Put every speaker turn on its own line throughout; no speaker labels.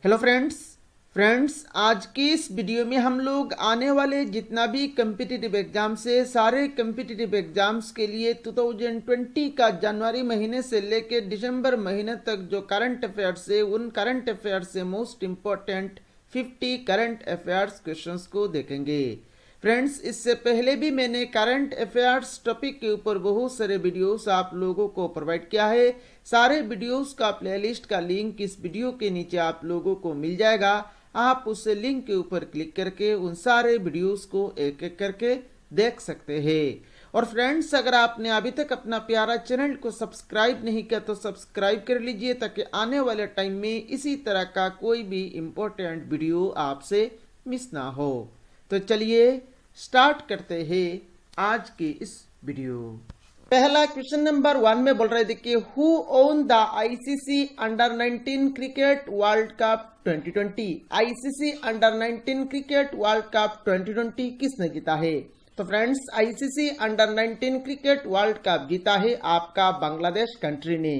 Hello friends आज की इस वीडियो में हम लोग आने वाले जितना भी कम्पिटिटिव एग्जाम्स है सारे कम्पिटिटिव एग्जाम्स के लिए 2020 का जनवरी महीने से लेके दिसंबर महीने तक जो करंट अफेयर्स है उन करंट अफेयर्स से most important 50 current affairs questions को देखेंगे। फ्रेंड्स इससे पहले भी मैंने करंट अफेयर्स टॉपिक के ऊपर बहुत सारे वीडियोस आप लोगों को प्रोवाइड किया है। सारे वीडियोस का प्लेलिस्ट का लिंक इस वीडियो के नीचे आप लोगों को मिल जाएगा। आप उस लिंक के ऊपर क्लिक करके उन सारे वीडियोस को एक एक करके देख सकते हैं। और फ्रेंड्स अगर आपने अभी तक अपना प्यारा चैनल को सब्सक्राइब नहीं किया तो सब्सक्राइब कर लीजिए ताकि आने वाले टाइम में इसी तरह का कोई भी इम्पोर्टेंट वीडियो आपसे मिस ना हो। तो चलिए स्टार्ट करते हैं आज की इस वीडियो। पहला क्वेश्चन नंबर 1 में बोल रहे थे कि who won the ICC under 19 cricket world cup 2020। ICC under 19 cricket world cup 2020 किसने जीता है? तो friends ICC under 19 cricket world cup जीता है आपका बांग्लादेश कंट्री ने।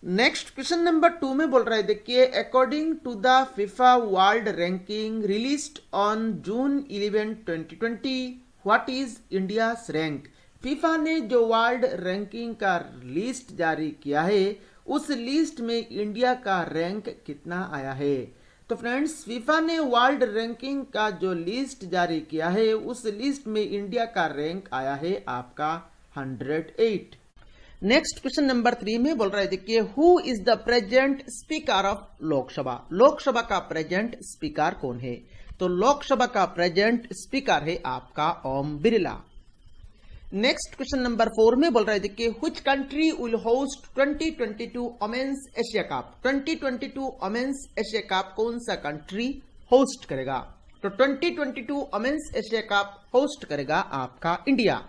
नेक्स्ट क्वेश्चन नंबर 2 में बोल रहे थे कि according to the FIFA world ranking released on June 11 2020 what is India's rank. FIFA ने जो वर्ल्ड रैंकिंग का लिस्ट जारी किया है उस लिस्ट में इंडिया का रैंक कितना आया है? तो फ्रेंड्स फीफा ने वर्ल्ड रैंकिंग का जो लिस्ट जारी किया है उस लिस्ट में इंडिया का रैंक आया है आपका 108। नेक्स्ट क्वेश्चन नंबर 3 में बोल रहे थे कि who is the present speaker of Lok Sabha. Lok Sabha का प्रेजेंट स्पीकर कौन है? तो लोकसभा का प्रेजेंट स्पीकर है आपका Om Birla. Next question number 4 में बोल रहे थे कि which country will host 2022 women's Asia Cup. 2022 women's Asia Cup कौन सा कंट्री होस्ट करेगा? तो 2022 वुमेन्स एशिया कप होस्ट करेगा आपका इंडिया।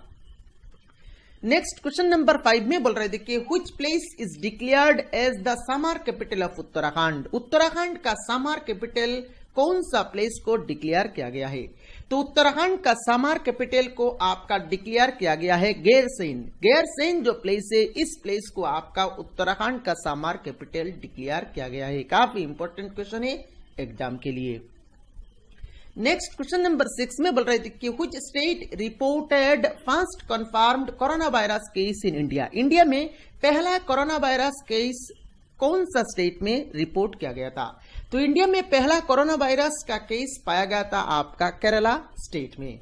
नेक्स्ट क्वेश्चन नंबर 5 में बोल रहे थे कि which place is declared as the summer capital of Uttarakhand. Uttarakhand का समर कैपिटल कौन सा प्लेस को डिक्लेयर किया गया है? तो उत्तराखंड का समर कैपिटल को आपका डिक्लेयर किया गया है गैरसैंण। गैरसैंण जो प्लेस है इस प्लेस को आपका उत्तराखंड का समर कैपिटल डिक्लेयर किया गया है। काफी इंपॉर्टेंट क्वेश्चन है एग्जाम के लिए। नेक्स्ट क्वेश्चन नंबर 6 में बोल रहे थे कि which state reported first confirmed corona virus case in India. India में पहला कोरोना वायरस केस कौन सा स्टेट में रिपोर्ट किया गया था? तो इंडिया में पहला कोरोना वायरस का केस पाया गया था आपका केरला स्टेट में।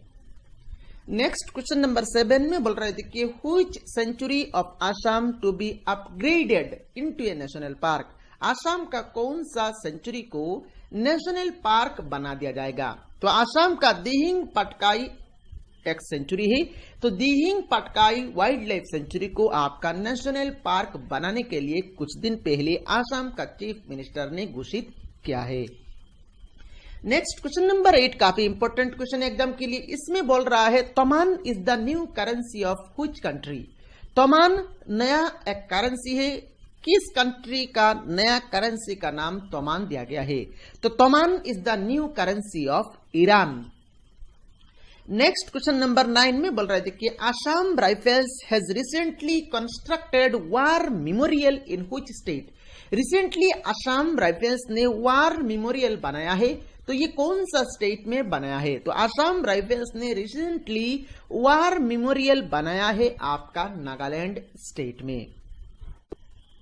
नेक्स्ट क्वेश्चन नंबर 7 में बोल रहे थे कि which sanctuary of Assam to be upgraded into a national park. Assam का कौन सा सेंचुरी को नेशनल पार्क बना दिया जाएगा? तो आसाम का दिहिंग पटकाई एक सेंचुरी है। तो Dihing Patkai wild life sanctuary को आपका नेशनल पार्क बनाने के लिए कुछ दिन पहले आसाम का चीफ मिनिस्टर ने घोषित किया है। नेक्स्ट क्वेश्चन नंबर 8 काफी इंपॉर्टेंट क्वेश्चन एग्जाम के लिए। इसमें बोल रहा है toman is the new currency of which country. Toman नया एक करेंसी है। किस कंट्री का नया करेंसी का नाम तोमान दिया गया है? तो toman is the new currency of Iran. Next question number 9 में बोल रहे थे कि Assam Rifles has recently constructed war memorial in which state. Recently Assam Rifles ने वार मेमोरियल बनाया है। तो ये कौन सा स्टेट में बनाया है? तो आसाम राइफल्स ने रिसेंटली वार मेमोरियल बनाया है आपका नागालैंड स्टेट में।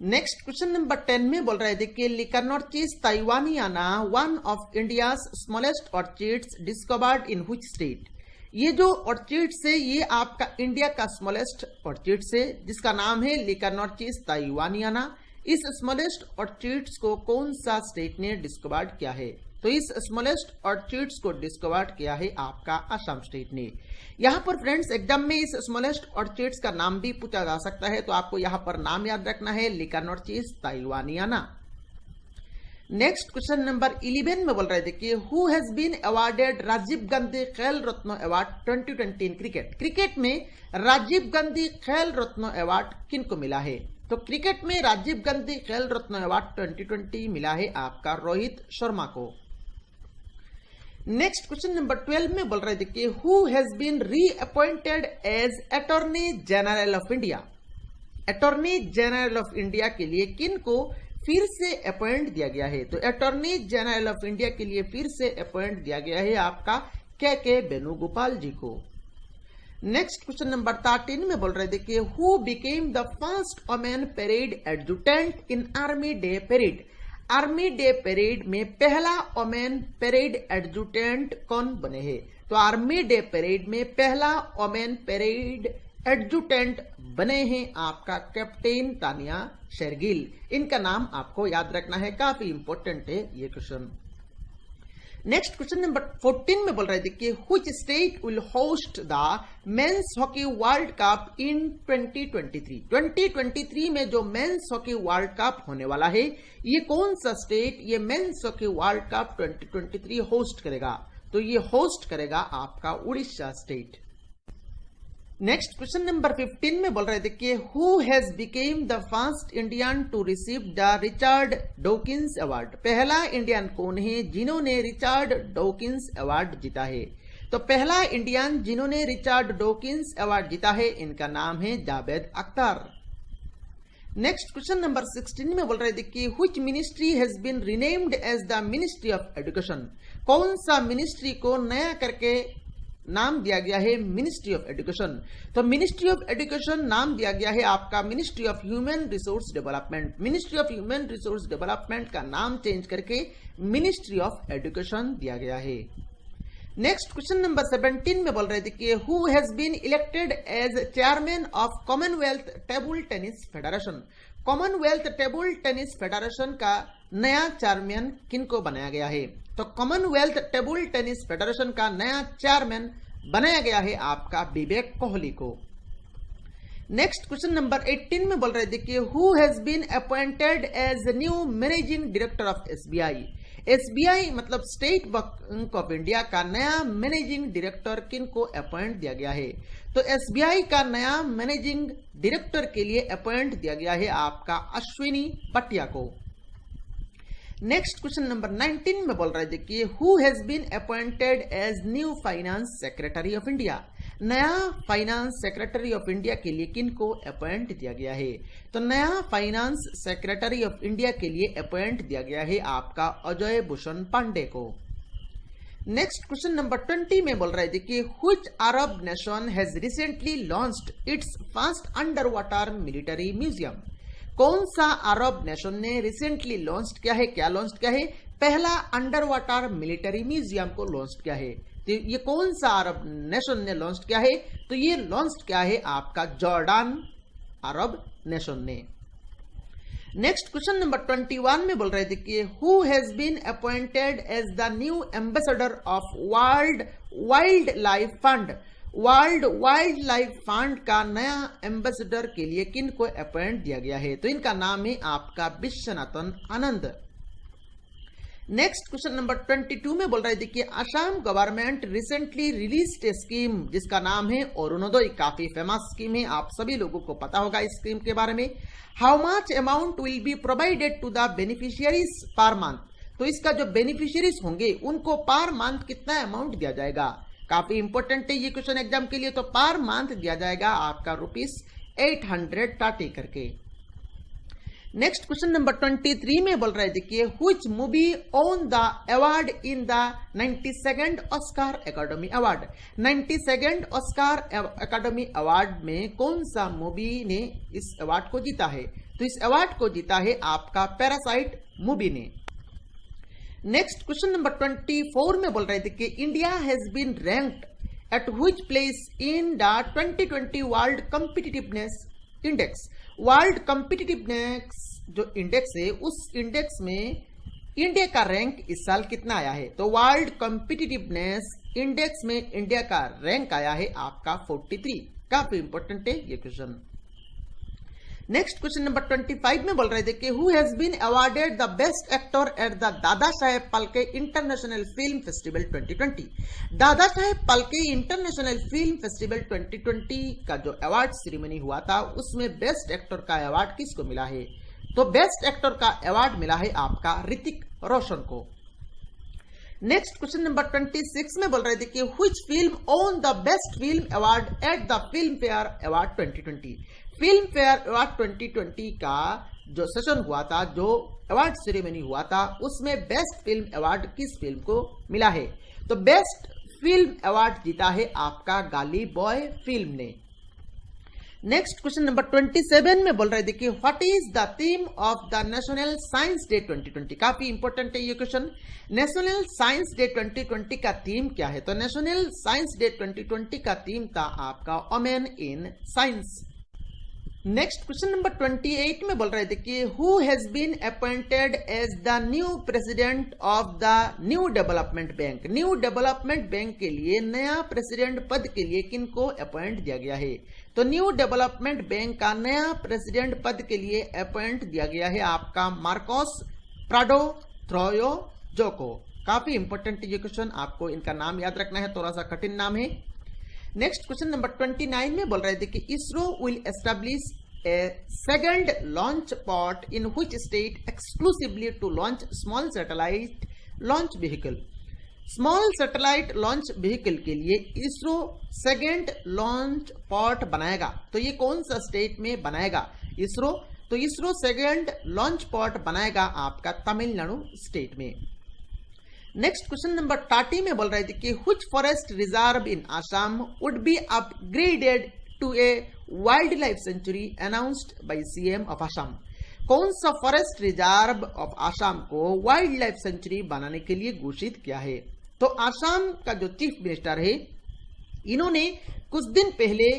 नेक्स्ट क्वेश्चन नंबर 10 में बोल रहे थे कि lecanorchis taiwaniana one of India's smallest orchids discovered in which state. ये जो ऑर्चिड्स है ये आपका इंडिया का स्मॉलेस्ट ऑर्चिड्स है जिसका नाम है लिकर्नोर्चिस ताइवानियाना। इस स्मॉलेस्ट ऑर्चिड्स को कौन सा स्टेट ने डिस्कवर्ड किया है? तो इस स्मॉलेस्ट ऑर्चिड्स को डिस्कवर्ड किया है आपका असम स्टेट ने। यहाँ पर फ्रेंड्स एग्जाम में इस स्मॉलेस्ट ऑर्चिड्स का नाम भी पूछा जा सकता है तो आपको यहाँ पर नाम याद रखना है Lecanorchis taiwaniana. Next question number 11 में बोल रहे थे कि who has been awarded Rajiv Gandhi Khel Ratna award 2020 in cricket. Cricket में राजीव गांधी खेल रत्न अवार्ड किनको मिला है? तो क्रिकेट में राजीव गांधी खेल रत्न अवार्ड 2020 मिला है आपका रोहित शर्मा को। नेक्स्ट क्वेश्चन नंबर 12 में बोल रहे थे कि who has been reappointed as attorney general of India. Attorney general of India के लिए किन को फिर से अपॉइंट दिया गया है। तो अटॉर्नी जनरल ऑफ इंडिया के लिए फिर से अपॉइंट दिया गया है आपका के वेणुगोपाल जी को। नेक्स्ट क्वेश्चन नंबर 13 में बोल रहे देखिए, who became the first women parade adjutant in army day parade. Army day parade में पहला वुमेन परेड एडजुटेंट कौन बने हैं? तो आर्मी डे परेड में पहला वुमेन परेड एडजुटेंट बने हैं आपका कैप्टन तानिया शेरगिल। इनका नाम आपको याद रखना है, काफी इंपॉर्टेंट है ये क्वेश्चन। नेक्स्ट क्वेश्चन नंबर 14 में बोल रहे थे कि which state will host the men's hockey world cup in 2023। 2023 में जो मेंस हॉकी वर्ल्ड कप होने वाला है, ये कौन सा स्टेट ये men's hockey world Cup 2023 host करेगा? तो ये होस्ट करेगा आपका Orissa state. Next question number 15 में बोल रहे थे कि who has became the first Indian to receive the Richard Dawkins award. पहला इंडियन कौन है जिन्होंने रिचर्ड डॉकिंस अवार्ड जीता है? तो पहला इंडियन जिन्होंने रिचर्ड डॉकिंस अवार्ड जीता है, इनका नाम है Javed Akhtar. Next question number 16 में बोल रहे थे कि which ministry has been renamed as the ministry of education. कौन सा मिनिस्ट्री को नया करके नाम दिया गया है? Ministry of education. तो मिनिस्ट्री ऑफ एजुकेशन नाम दिया गया है आपका ministry of human resource development. Ministry of human resource development का नाम चेंज करके मिनिस्ट्री ऑफ एजुकेशन दिया गया है। नेक्स्ट क्वेश्चन नंबर 17 में बोल रहे थे कि who has been elected as chairman of Commonwealth Table Tennis Federation. Commonwealth Table Tennis Federation का नया चेयरमैन किनको बनाया गया है? तो कॉमनवेल्थ टेबल टेनिस फेडरेशन का नया चेयरमैन बनाया गया है आपका विवेक कोहली को। नेक्स्ट क्वेश्चन नंबर 18 में बोल रहे थे कि who has been appointed as new managing director of SBI. SBI मतलब स्टेट बैंक ऑफ इंडिया का नया मैनेजिंग डायरेक्टर किनको अपॉइंट दिया गया है? तो एसबीआई का नया मैनेजिंग डायरेक्टर के लिए अपॉइंट दिया गया है आपका अश्विनी पटिया को। नेक्स्ट क्वेश्चन नंबर 19 में बोल रहे थे कि who has been appointed as new finance secretary of India. नया फाइनेंस सेक्रेटरी ऑफ इंडिया के लिए किनको अपॉइंट दिया गया है? तो नया फाइनेंस सेक्रेटरी ऑफ इंडिया के लिए अपॉइंट दिया गया है आपका अजय भूषण पांडे को। नेक्स्ट क्वेश्चन नंबर 20 में बोल रहे थे कि which Arab nation has recently launched it's first under water military museum. कौन सा अरब नेशन ने रिसेंटली लॉन्च किया है? क्या लॉन्च किया है? पहला अंडर वाटर मिलिट्री म्यूजियम को लॉन्च किया है। तो ये कौन सा अरब नेशन ने लॉन्च किया है? तो ये लॉन्च किया है आपका जॉर्डन अरब नेशन ने। नेक्स्ट क्वेश्चन नंबर 21 में बोल रहे थे कि who has been appointed as the new ambassador of World Wildlife Fund. World Wildlife Fund का नया एम्बेसडर के लिए किनको अपॉइंट दिया गया है? तो इनका नाम है आपका Viswanathan Anand. Next question number 22 में बोल रहे थे कि असम गवर्नमेंट रिसेंटली रिलीज्ड ए स्कीम जिसका नाम है अरुणोदय। काफी फेमस स्कीम है, आप सभी लोगों को पता होगा इस स्कीम के बारे में। How much amount will be provided to the beneficiaries per month. तो इसका जो बेनिफिशियरीज होंगे उनको पर मंथ कितना अमाउंट दिया जाएगा? काफी इंपॉर्टेंट है ये क्वेश्चन एग्जाम के लिए। तो पर मंथ दिया जाएगा आपका ₹830 करके। नेक्स्ट क्वेश्चन नंबर 23 में बोल रहे थे कि which movie own the award in the 92nd Oscar academy award. 92nd Oscar academy award में कौन सा मूवी ने इस अवार्ड को जीता है? तो इस अवार्ड को जीता है आपका पैरासाइट मूवी ने। नेक्स्ट क्वेश्चन नंबर 24 में बोल रहे थे कि India has been ranked at which place in the 2020 World Competitiveness Index. World Competitiveness जो इंडेक्स है उस इंडेक्स में इंडिया का रैंक इस साल कितना आया है? तो वर्ल्ड कॉम्पिटिटिवनेस इंडेक्स में इंडिया का रैंक आया है आपका 43। काफी इंपॉर्टेंट है ये क्वेश्चन। नेक्स्ट क्वेश्चन नंबर 25 में बोल रहे थे कि who has been awarded the best actor at the Dada Saheb Phalke International Film Festival 2020। Dada Saheb Phalke International Film Festival 2020 का जो अवार्ड सेरेमनी हुआ था उसमें बेस्ट एक्टर का अवार्ड किसको मिला है? तो बेस्ट एक्टर का अवार्ड मिला है आपका ऋतिक रोशन को। नेक्स्ट क्वेश्चन नंबर 26 में बोल रहे थे कि which film own the best film award at the film fair award 2020। Film fair award 2020 का जो सेशन हुआ था, जो अवार्ड सेरेमनी हुआ था, उसमें बेस्ट फिल्म अवार्ड किस फिल्म को मिला है? तो बेस्ट फिल्म अवार्ड जीता है आपका गाली बॉय फिल्म ने। नेक्स्ट क्वेश्चन नंबर 27 में बोल रहे देखिए, what is the theme of the national science day 2020? काफी इंपॉर्टेंट है ये क्वेश्चन। नेशनल साइंस डे 2020 का थीम क्या है? तो नेशनल साइंस डे 2020 का थीम था आपका women in science. Next question number 28 में बोल रहे देखिए, who has been appointed as the new president of the New Development Bank? New Development Bank के लिए नया प्रेसिडेंट पद के लिए किनको अपॉइंट दिया गया है? तो न्यू डेवलपमेंट बैंक का नया प्रेसिडेंट पद के लिए अपॉइंट दिया गया है आपका मार्कोस प्राडो थ्रोयो जोको। काफी इंपॉर्टेंट ये क्वेश्चन, आपको इनका नाम याद रखना है, थोड़ा सा कठिन नाम है। नेक्स्ट क्वेश्चन नंबर 29 में बोल रहे थे कि ISRO will establish a second launch port in which state exclusively to launch small satellite launch vehicle? Small satellite launch vehicle के लिए इसरो सेकंड लॉन्च पॉट बनाएगा, तो ये कौन सा स्टेट में बनाएगा इसरो? तो इसरो सेकंड लॉन्च पॉट बनाएगा आपका तमिलनाडु स्टेट में। नेक्स्ट क्वेश्चन नंबर 30 में बोल रहे थे कि which forest reserve in Assam would be upgraded to a wildlife sanctuary announced by CM of Assam? कौन सा फॉरेस्ट रिजर्व ऑफ आसाम को वाइल्ड लाइफ सेंचुरी बनाने के लिए घोषित किया है? तो आसाम का जो चीफ मिनिस्टर है, इन्होंने कुछ दिन पहले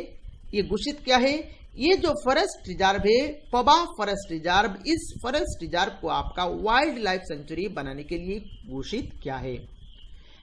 ये घोषित किया है, ये जो फॉरेस्ट रिजर्व है पबा फॉरेस्ट रिजर्व, इस फॉरेस्ट रिजर्व को आपका वाइल्ड लाइफ सेंचुरी बनाने के लिए घोषित किया है।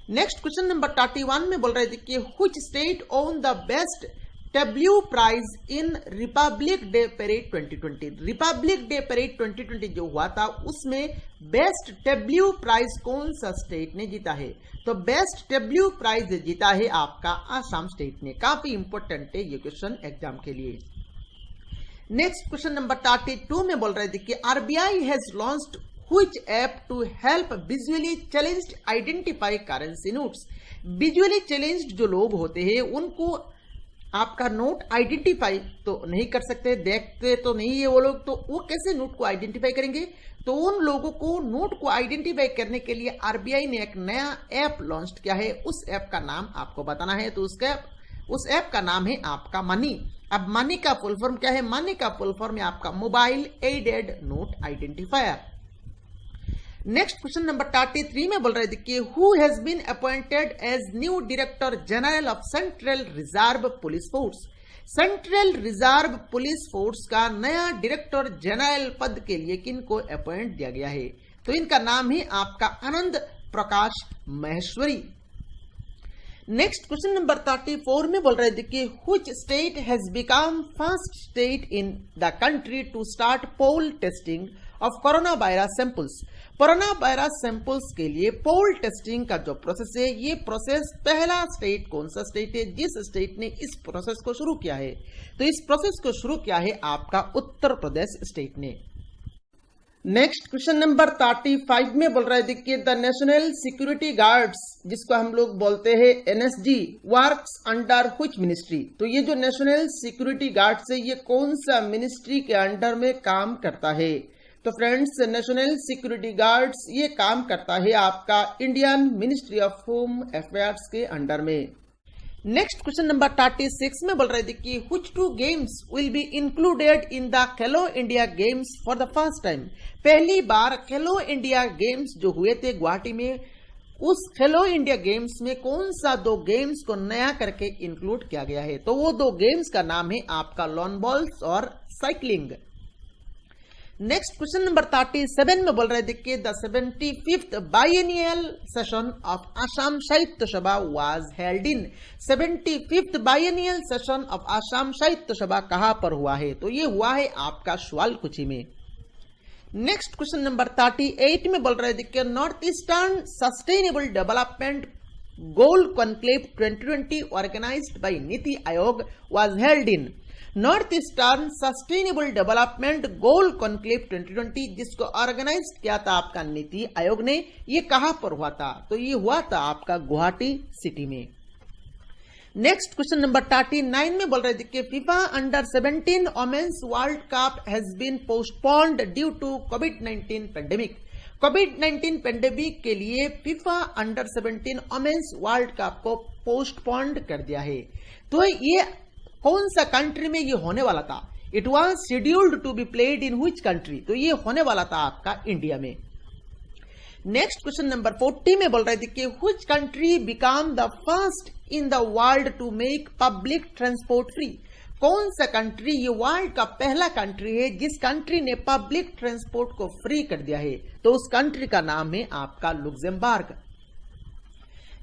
नेक्स्ट क्वेश्चन नंबर 31 में बोल रहे थे कि which state won the best tableau prize in Republic Day parade 2020? Republic Day parade 2020 जो हुआ था उसमें बेस्ट डब्ल्यू प्राइज कौन सा स्टेट ने जीता है? तो बेस्ट डब्ल्यू प्राइज जीता है आपका आसाम स्टेट ने। काफी इंपॉर्टेंट है ये क्वेश्चन एग्जाम के लिए। नेक्स्ट क्वेश्चन नंबर 32 में बोल रहे थे कि RBI has launched which app to help visually challenged identify currency notes? Visually challenged जो लोग होते हैं उनको आपका नोट आइडेंटिफाई तो नहीं कर सकते, देखते तो नहीं है वो लोग, तो वो कैसे नोट को आइडेंटिफाई करेंगे? तो उन लोगों को नोट को आइडेंटिफाई करने के लिए आरबीआई ने एक नया ऐप लॉन्च किया है। उस ऐप का नाम आपको बताना है, तो उस ऐप का नाम है आपका मनी। अब मनी का फुल फॉर्म क्या है? मनी का फुल फॉर्म है आपका mobile aided note identifier. Next question number 33 में बोल रहे थे कि who has been appointed as new director general of Central Reserve Police Force? Central Reserve Police Force का नया डायरेक्टर जनरल पद के लिए किनको अपॉइंट दिया गया है? तो इनका नाम है आपका Anand Prakash Maheshwari. Next question number 34 में बोल रहे थे कि which state has become first state in the country to start pool testing of corona virus samples? Corona virus samples के लिए पोल टेस्टिंग का जो प्रोसेस है, ये प्रोसेस पहला स्टेट कौन सा स्टेट है जिस स्टेट ने इस प्रोसेस को शुरू किया है? तो इस प्रोसेस को शुरू किया है आपका उत्तर प्रदेश स्टेट ने। नेक्स्ट क्वेश्चन नंबर 35 में बोल रहे थे कि द नेशनल सिक्योरिटी गार्ड्स, जिसको हम लोग बोलते हैं NSG, works under which ministry? तो ये जो नेशनल सिक्योरिटी गार्ड्स है ये कौन सा मिनिस्ट्री के अंडर में काम करता है? तो फ्रेंड्स, नेशनल सिक्योरिटी गार्ड्स ये काम करता है आपका Indian ministry of home affairs के अंडर में। नेक्स्ट क्वेश्चन नंबर 36 में बोल रहे थे कि which two games will be included in the Khelo India games for the first time? पहली बार खेलो इंडिया गेम्स जो हुए थे गुवाहाटी में, उस खेलो इंडिया गेम्स में कौन सा दो गेम्स को नया करके इंक्लूड किया गया है? तो वो दो गेम्स का नाम है आपका लॉन बॉल्स और साइकिलिंग। नेक्स्ट क्वेश्चन नंबर 37 में बोल रहे थे कि the 75th biennial session of Assam Sahitya Sabha was held in. 75th biennial session of Assam Sahitya Sabha कहां पर हुआ है? तो ये हुआ है आपका सुआलकुची में। नेक्स्ट क्वेश्चन नंबर 38 में बोल रहे थे कि North Eastern Sustainable Development Goal Conclave 2020 organised by NITI Aayog was held in. North Eastern Sustainable Development Goal Conclave 2020 जिसको ऑर्गेनाइज किया था आपका नीति आयोग ने, ये कहां पर हुआ था? तो ये हुआ था आपका गुवाहाटी सिटी में। नेक्स्ट क्वेश्चन नंबर 39 में बोल रहे थे कि FIFA under 17 women's World Cup has been postponed due to कोविड-19 पेंडेमिक। कोविड-19 पेंडेमिक के लिए FIFA under 17 women's World Cup को पोस्टपोन्ड कर दिया है। तो ये कौन सा कंट्री में ये होने वाला था? It was scheduled to be played in which country? तो ये होने वाला था आपका इंडिया में। नेक्स्ट क्वेश्चन नंबर 40 में बोल रहे थे कि which country become the first in the world to make public transport free? कौन सा कंट्री ये वर्ल्ड का पहला कंट्री है जिस कंट्री ने पब्लिक ट्रांसपोर्ट को फ्री कर दिया है? तो उस कंट्री का नाम है आपका लुक्सेमबर्ग।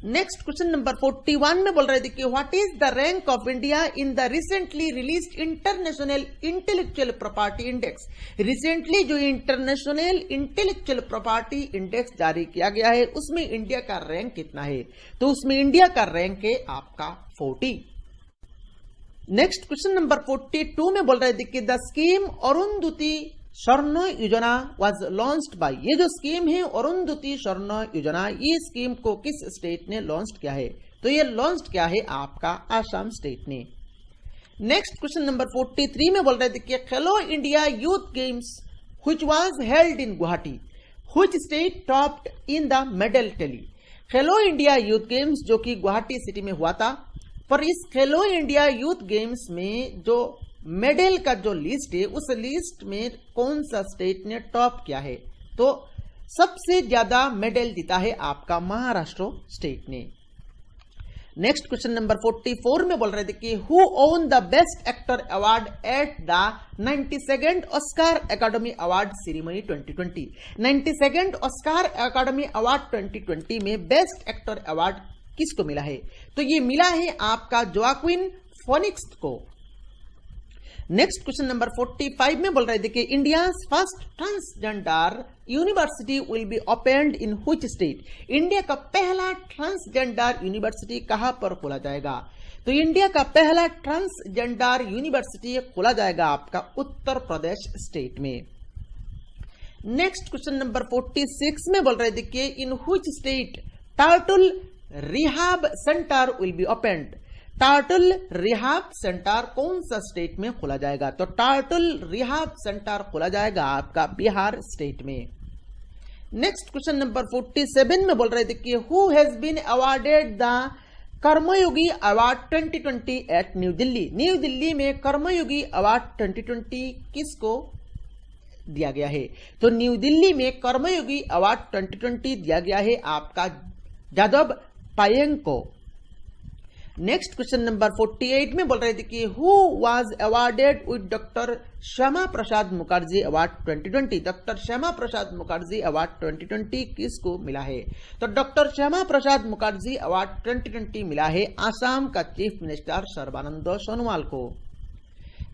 नेक्स्ट क्वेश्चन नंबर 41 में बोल रहे थे कि what is the rank of India in the recently released international intellectual property index? Recently जो इंटरनेशनल इंटेलेक्चुअल प्रॉपर्टी इंडेक्स जारी किया गया है उसमें इंडिया का रैंक कितना है? तो उसमें इंडिया का रैंक है आपका 40। नेक्स्ट क्वेश्चन नंबर 42 में बोल रहे थे कि द स्कीम अरुंधति स्वर्ण योजना वाज लॉन्च्ड बाय। ये जो स्कीम है अरुंधति स्वर्ण योजना, ये स्कीम को किस स्टेट ने लॉन्च किया है? तो ये लॉन्च किया है आपका आसाम स्टेट ने। नेक्स्ट क्वेश्चन नंबर 43 में बोल रहे थे कि खेलो India youth games which was held in Guwahati, which state topped in the medal tally? Khelo India youth games जो कि गुवाहाटी सिटी में हुआ था, पर इस खेलो इंडिया यूथ गेम्स में जो मेडल का जो लिस्ट है उस लिस्ट में कौन सा स्टेट ने टॉप किया है? तो सबसे ज्यादा मेडल जीता है आपका महाराष्ट्र स्टेट ने। नेक्स्ट क्वेश्चन नंबर 44 में बोल रहे थे कि who won the best actor award at the 92nd Oscar academy award ceremony 2020? 92nd Oscar academy award 2020 में बेस्ट एक्टर अवार्ड किसको मिला है? तो ये मिला है आपका जोआक्विन फोनिक्स को। नेक्स्ट क्वेश्चन नंबर 45 में बोल रहे थे कि India's first transgender university will be opened in which state? India का पहला ट्रांसजेंडर यूनिवर्सिटी कहां पर खोला जाएगा? तो इंडिया का पहला ट्रांसजेंडर यूनिवर्सिटी खोला जाएगा आपका उत्तर प्रदेश स्टेट में। नेक्स्ट क्वेश्चन नंबर 46 में बोल रहे थे कि इन which state turtle rehab centre will be opened? Turtle rehab centre कौन सा स्टेट में खोला जाएगा? तो टर्टल रिहाब सेंटर खोला जाएगा आपका बिहार स्टेट में। नेक्स्ट क्वेश्चन नंबर 47 में बोल रहे थे कि who has been awarded the Karmayogi award 2020 at New Delhi? New Delhi में कर्मयोगी अवार्ड 2020 किसको दिया गया है? तो न्यू दिल्ली में कर्मयोगी अवार्ड 2020 दिया गया है आपका जादव पायेंग को। नेक्स्ट क्वेश्चन नंबर 48 में बोल रहे थे कि who was awarded with doctor Shyama Prasad Mukherjee award 2020? Doctor Shyama Prasad Mukherjee award 2020 किसको मिला है? तो डॉक्टर श्यामा प्रसाद मुखर्जी अवार्ड 2020 मिला है आसाम का चीफ मिनिस्टर सर्बानंद सोनोवाल को।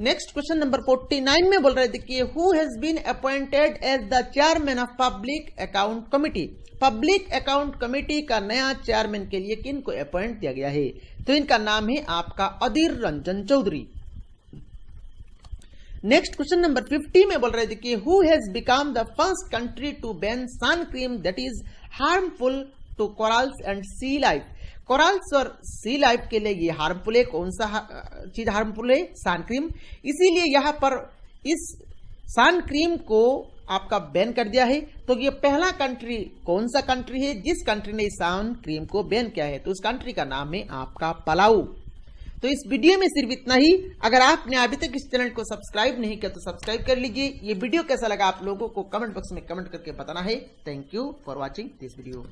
नेक्स्ट क्वेश्चन नंबर 49 में बोल रहे थे कि who has been appointed as the chairman of Public Account Committee? Public Account Committee का नया चेयरमैन के लिए किन को अपॉइंट किया गया है? तो इनका नाम है आपका Adhir Ranjan Chowdhury. Next question number 50 में बोल रहे थे कि who has become the first country to ban sun cream that is harmful to corals and sea life? Corals और सी लाइफ के लिए ये हार्मफुल है। कौन सा चीज हार्मफुल है? Sun cream. इसीलिए यहां पर इस सन क्रीम को आपका बैन कर दिया है। तो ये पहला कंट्री कौन सा कंट्री है जिस कंट्री ने सन क्रीम को बैन किया है? तो उस कंट्री का नाम है आपका पलाऊ। तो इस वीडियो में सिर्फ इतना ही। अगर आपने अभी तक इस चैनल को सब्सक्राइब नहीं किया तो सब्सक्राइब कर लीजिए। ये वीडियो कैसा लगा आप लोगों को कमेंट बॉक्स में कमेंट करके बताना है। Thank you for watching this video.